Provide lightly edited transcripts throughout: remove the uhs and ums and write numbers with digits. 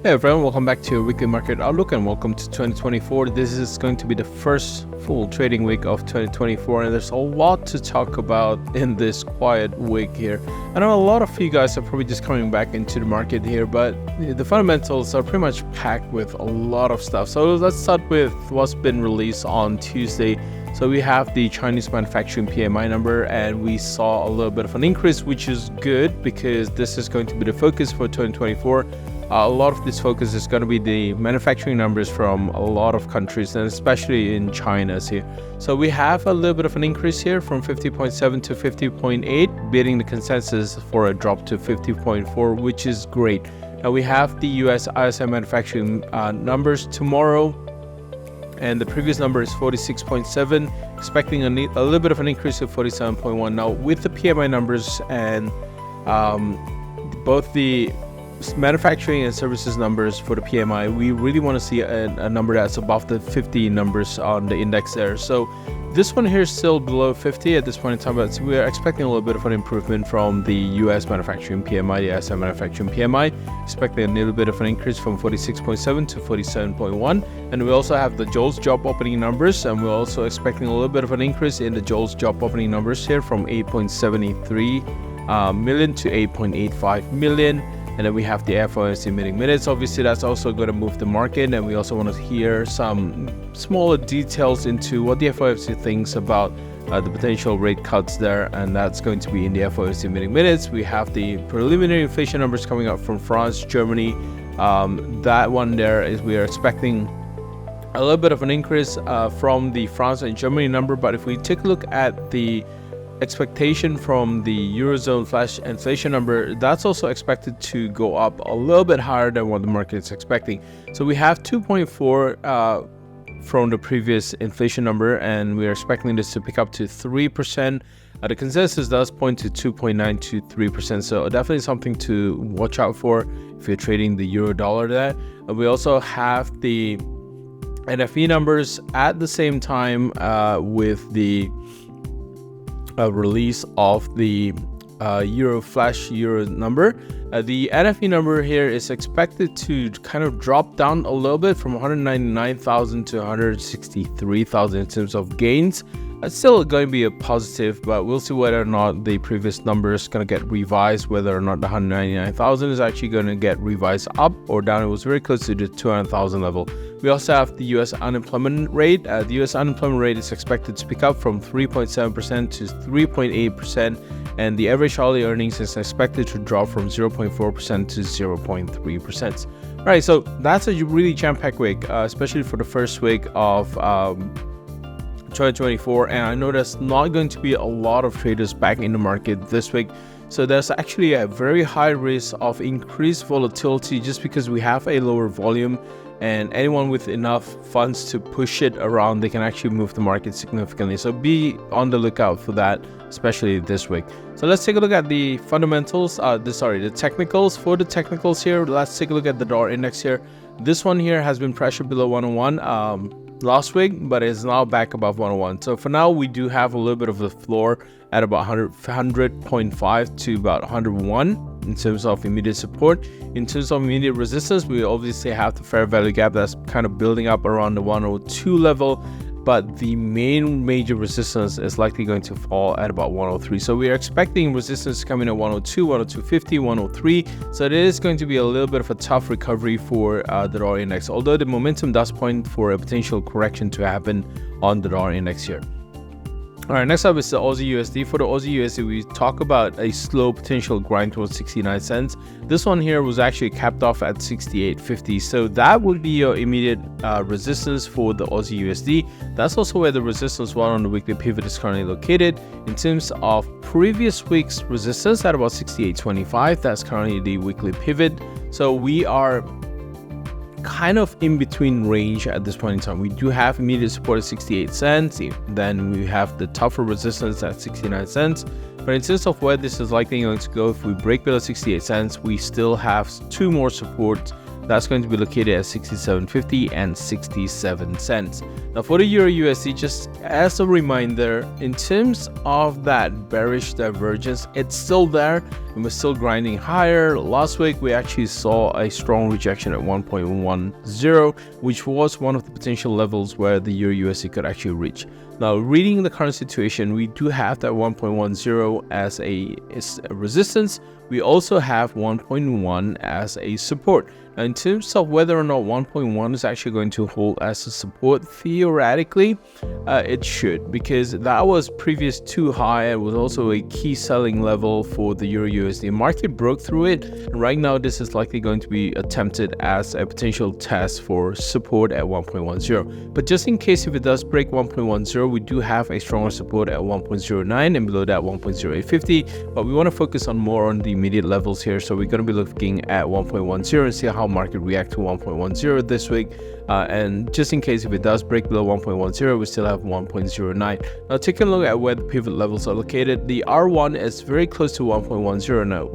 Hey everyone, welcome back to your weekly market outlook and welcome to 2024. This is going to be the first full trading week of 2024 and there's a lot to talk about in this quiet week here. I know a lot of you guys are probably just coming back into the market here, but the fundamentals are pretty much packed with a lot of stuff. So let's start with what's been released on Tuesday. So we have the Chinese manufacturing PMI number and we saw a little bit of an increase, which is good because this is going to be the focus for 2024. A lot of this focus is going to be the manufacturing numbers from a lot of countries and especially in China's here. So we have a little bit of an increase here from 50.7 to 50.8, beating the consensus for a drop to 50.4, which is great. Now we have the US ISM manufacturing numbers tomorrow, and the previous number is 46.7, expecting a little bit of an increase to 47.1. Now with the PMI numbers and both the manufacturing and services numbers for the PMI, we really want to see a number that's above the 50 numbers on the index there. So this one here is still below 50 at this point in time, but we are expecting a little bit of an improvement from the US manufacturing PMI, the ISM manufacturing PMI, expecting a little bit of an increase from 46.7 to 47.1. And we also have the JOLTS job opening numbers, and we're also expecting a little bit of an increase in the JOLTS job opening numbers here from 8.73 million to 8.85 million. And then we have the FOMC meeting minutes. Obviously, that's also going to move the market. And we also want to hear some smaller details into what the FOMC thinks about the potential rate cuts there. And that's going to be in the FOMC meeting minutes. We have the preliminary inflation numbers coming up from France, Germany. That one there is we are expecting a little bit of an increase from the France and Germany number. But if we take a look at the expectation from the Eurozone flash inflation number, that's also expected to go up a little bit higher than what the market is expecting. So we have 2.4 from the previous inflation number, and we are expecting this to pick up to 3%. The consensus does point to 2.9 to 3%, so definitely something to watch out for if you're trading the euro dollar there. And we also have the NFE numbers at the same time with the release of the euro number. The NFE number here is expected to kind of drop down a little bit from 199,000 to 163,000 in terms of gains. It's still going to be a positive, but we'll see whether or not the previous number is going to get revised, whether or not the 199,000 is actually going to get revised up or down. It was very close to the 200,000 level. We also have the US unemployment rate. The US unemployment rate is expected to pick up from 3.7% to 3.8%, and the average hourly earnings is expected to drop from 0.4% to 0.3%. All right, so that's a really jam-packed week, especially for the first week of 2024, and I know there's not going to be a lot of traders back in the market this week. So there's actually a very high risk of increased volatility just because we have a lower volume, and anyone with enough funds to push it around, they can actually move the market significantly. So be on the lookout for that, especially this week. So let's take a look at the fundamentals, the technicals. For the technicals here, let's take a look at the dollar index here. This one here has been pressured below 101 last week, but is now back above 101. So for now, we do have a little bit of a floor at about 100.5 to about 101 in terms of immediate support. In terms of immediate resistance, we obviously have the fair value gap that's kind of building up around the 102 level, but the major resistance is likely going to fall at about 103. So we are expecting resistance to come in at 102, 102.50, 103. So it is going to be a little bit of a tough recovery for the dollar index, although the momentum does point for a potential correction to happen on the dollar index here. All right, next up is the Aussie USD. For the Aussie USD, we talk about a slow potential grind towards 69 cents. This one here was actually capped off at 68.50. So that would be your immediate resistance for the Aussie USD. That's also where the resistance one on the weekly pivot is currently located. In terms of previous week's resistance at about 68.25, that's currently the weekly pivot. So we are kind of in between range at this point in time. We do have immediate support at 68 cents, then we have the tougher resistance at 69 cents. But in terms of where this is likely going to go, if we break below 68 cents, we still have two more supports. That's going to be located at 67.50 and 67 cents. Now for the Euro USD, just as a reminder, in terms of that bearish divergence, it's still there and we're still grinding higher. Last week, we actually saw a strong rejection at 1.10, which was one of the potential levels where the Euro USD could actually reach. Now, reading the current situation, we do have that 1.10 as a resistance. We also have 1.1 as a support. Now, in terms of whether or not 1.1 is actually going to hold as a support, theoretically, it should, because that was previous too high. It was also a key selling level for the Euro USD. Market broke through it, and right now this is likely going to be attempted as a potential test for support at 1.10. But just in case if it does break 1.10, we do have a stronger support at 1.09 and below that 1.0850. But we want to focus on more on the immediate levels here, so we're going to be looking at 1.10 and see how market react to 1.10 this week. And just in case if it does break below 1.10, we still have 1.09. Now taking a look at where the pivot levels are located, the R1 is very close to 1.10. Now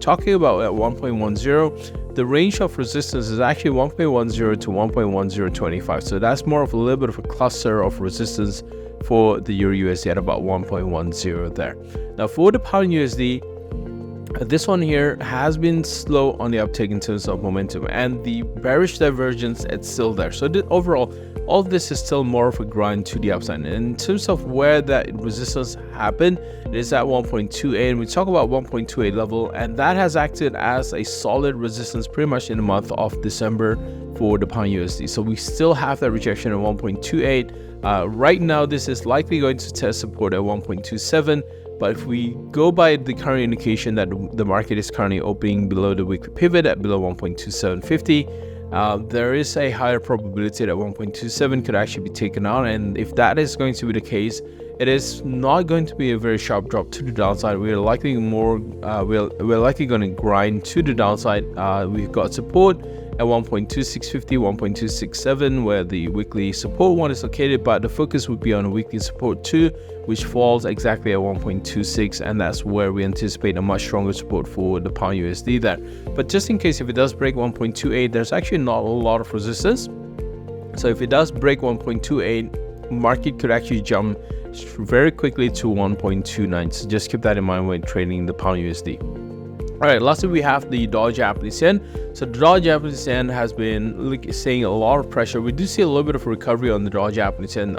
talking about at 1.10, the range of resistance is actually 1.10 to 1.1025. So that's more of a little bit of a cluster of resistance for the Euro USD at about 1.10 there. Now for the Pound USD, this one here has been slow on the uptake in terms of momentum, and the bearish divergence, it's still there. So overall, all of this is still more of a grind to the upside. And in terms of where that resistance happened, it is at 1.28, and we talk about 1.28 level, and that has acted as a solid resistance pretty much in the month of December for the Pound USD. So we still have that rejection at 1.28. Right now, this is likely going to test support at 1.27. But if we go by the current indication that the market is currently opening below the weekly pivot at below 1.2750, there is a higher probability that 1.27 could actually be taken out. And if that is going to be the case, it is not going to be a very sharp drop to the downside. We're likely we're likely going to grind to the downside. We've got support at 1.2650, 1.267, where the weekly support one is located, but the focus would be on weekly support 2, which falls exactly at 1.26, and that's where we anticipate a much stronger support for the Pound USD there. But just in case if it does break 1.28, there's actually not a lot of resistance. So if it does break 1.28, market could actually jump very quickly to 1.29. So just keep that in mind when trading the Pound USD. All right, lastly, we have the dollar Japanese yen. So the dollar Japanese yen has been seeing a lot of pressure. We do see a little bit of recovery on the dollar Japanese yen.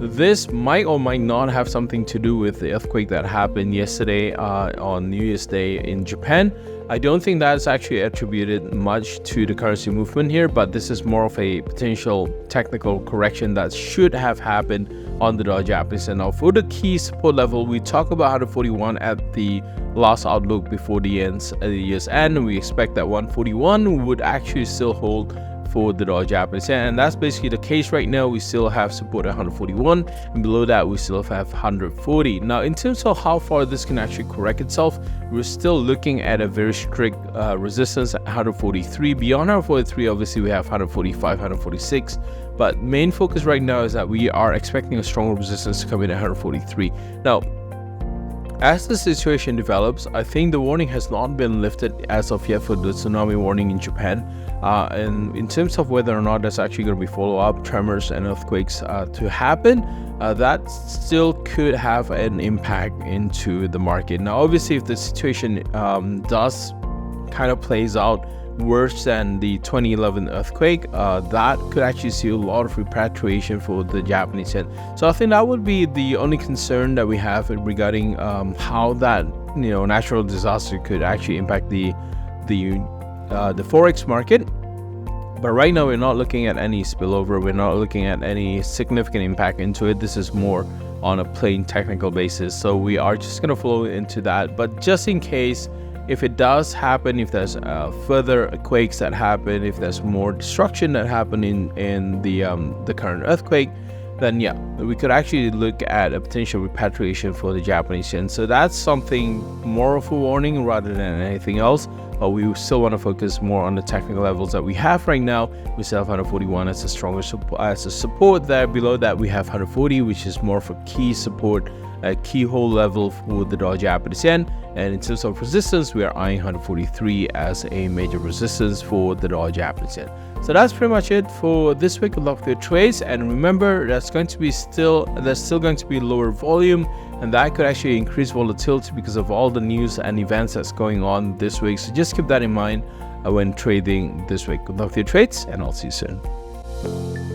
This might or might not have something to do with the earthquake that happened yesterday on New Year's Day in Japan. I don't think that's actually attributed much to the currency movement here, but this is more of a potential technical correction that should have happened on the dollar Japanese yen. Now, for the key support level, we talk about 141 at the last outlook before the year's end, and we expect that 141 would actually still hold for the dollar Japanese yen, and that's basically the case right now. We still have support at 141, and below that we still have 140. Now, in terms of how far this can actually correct itself, we're still looking at a very strict resistance at 143. Beyond 143, obviously we have 145, 146, but main focus right now is that we are expecting a stronger resistance to come in at 143. Now, as the situation develops, I think the warning has not been lifted as of yet for the tsunami warning in Japan. And in terms of whether or not there's actually going to be follow-up tremors and earthquakes to happen, that still could have an impact into the market. Now, obviously, if the situation does kind of plays out worse than the 2011 earthquake, that could actually see a lot of repatriation for the Japanese yen. So I think that would be the only concern that we have regarding how that natural disaster could actually impact the Forex market. But right now we're not looking at any spillover, we're not looking at any significant impact into it. This is more on a plain technical basis, so we are just going to flow into that. But just in case, if it does happen, if there's further quakes that happen, if there's more destruction that happen in the current earthquake, then yeah, we could actually look at a potential repatriation for the Japanese yen. So that's something more of a warning rather than anything else. but we still want to focus more on the technical levels that we have right now. We still have 141 as the strongest as a support there. Below that, we have 140, which is more of a key support, a key hold level for the Japanese yen. And in terms of resistance, we are eyeing 143 as a major resistance for the Japanese yen. So that's pretty much it for this week. Good luck with your trades, and remember there's still going to be lower volume, and that could actually increase volatility because of all the news and events that's going on this week. So just keep that in mind when trading this week. Good luck with your trades, and I'll see you soon.